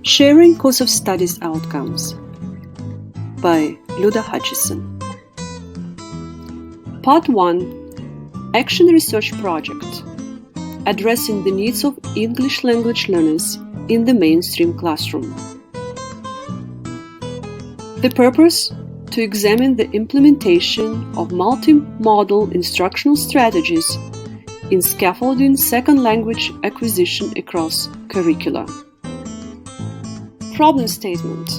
Sharing Course of Studies Outcomes by Luda Hutchison. Part 1. Action Research Project, addressing the needs of English language learners in the mainstream classroom. The purpose: to examine the implementation of multimodal instructional strategies in scaffolding second language acquisition across curricula. Problem statement: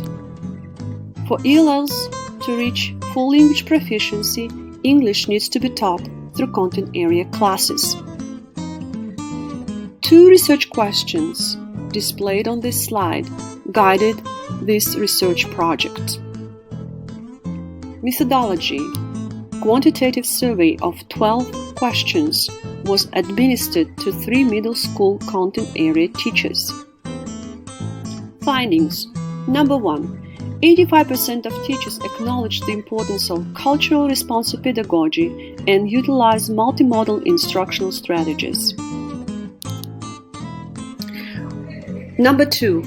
for ELLs to reach full language proficiency, English needs to be taught through content area classes. Two research questions displayed on this slide guided this research project. Methodology: quantitative survey of 12 questions was administered to 3 middle school content area teachers. Findings: Number 1. 85% of teachers acknowledge the importance of cultural responsive pedagogy and utilize multimodal instructional strategies. Number 2.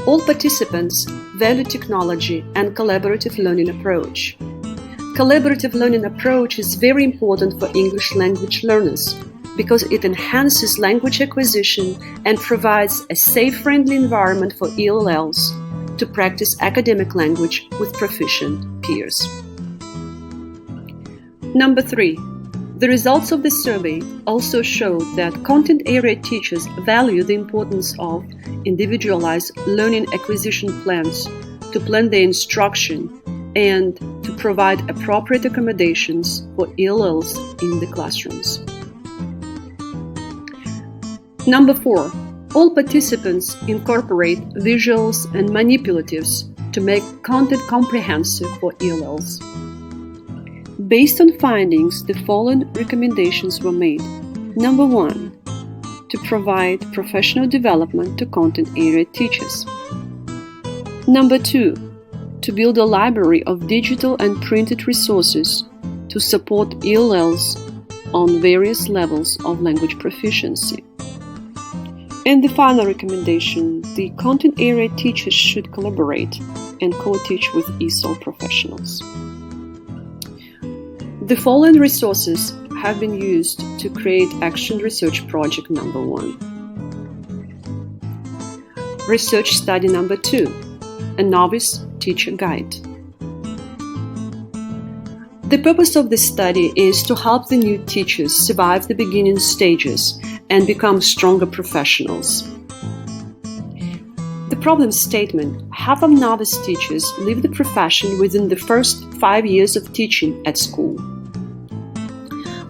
All participants value technology and collaborative learning approach. Collaborative learning approach is very important for English language learners because it enhances language acquisition and provides a safe, friendly environment for ELLs to practice academic language with proficient peers. Number 3. The results of the survey also showed that content area teachers value the importance of individualized learning acquisition plans to plan their instruction and to provide appropriate accommodations for ELLs in the classrooms. Number 4. All participants incorporate visuals and manipulatives to make content comprehensive for ELLs. Based on findings, the following recommendations were made. Number 1. To provide professional development to content area teachers. Number 2. To build a library of digital and printed resources to support ELLs on various levels of language proficiency. And the final recommendation: the content area teachers should collaborate and co-teach with ESOL professionals. The following resources have been used to create Action Research Project number 1. Research Study number 2, a Novice Teacher Guide. The purpose of this study is to help the new teachers survive the beginning stages and become stronger professionals. The problem statement: half of novice teachers leave the profession within the first 5 years of teaching at school.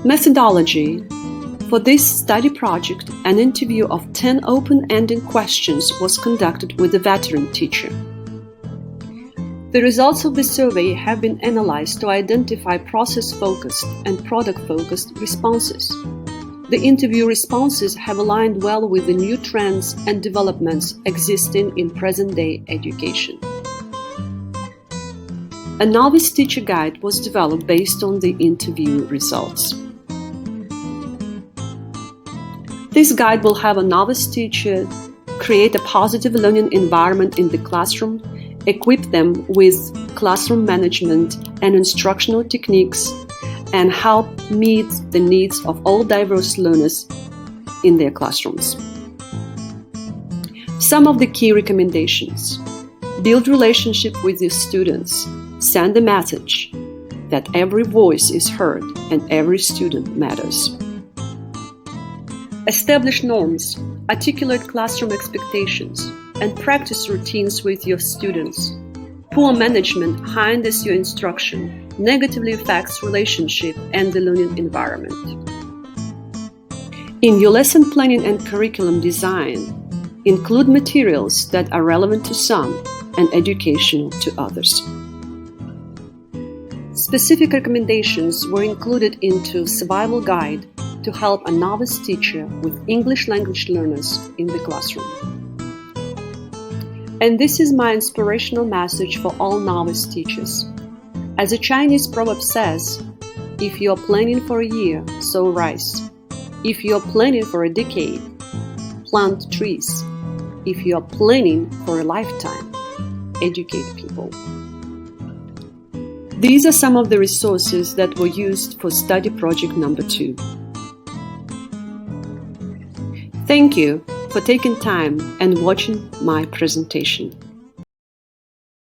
Methodology: for this study project, an interview of 10 open-ended questions was conducted with a veteran teacher. The results of the survey have been analyzed to identify process-focused and product-focused responses. The interview responses have aligned well with the new trends and developments existing in present-day education. A novice teacher guide was developed based on the interview results. This guide will have a novice teacher create a positive learning environment in the classroom, equip them with classroom management and instructional techniques, and help meet the needs of all diverse learners in their classrooms. Some of the key recommendations: build relationship with your students, send a message that every voice is heard and every student matters. Establish norms, articulate classroom expectations, and practice routines with your students. Poor management hinders your instruction, negatively affects relationship and the learning environment. In your lesson planning and curriculum design, include materials that are relevant to some and educational to others. Specific recommendations were included into Survival Guide to help a novice teacher with English language learners in the classroom. And this is my inspirational message for all novice teachers. As a Chinese proverb says, if you are planning for a year, sow rice. If you are planning for a decade, plant trees. if you are planning for a lifetime. Educate people. These are some of the resources that were used for study project number 2. Thank you for taking time and watching my presentation.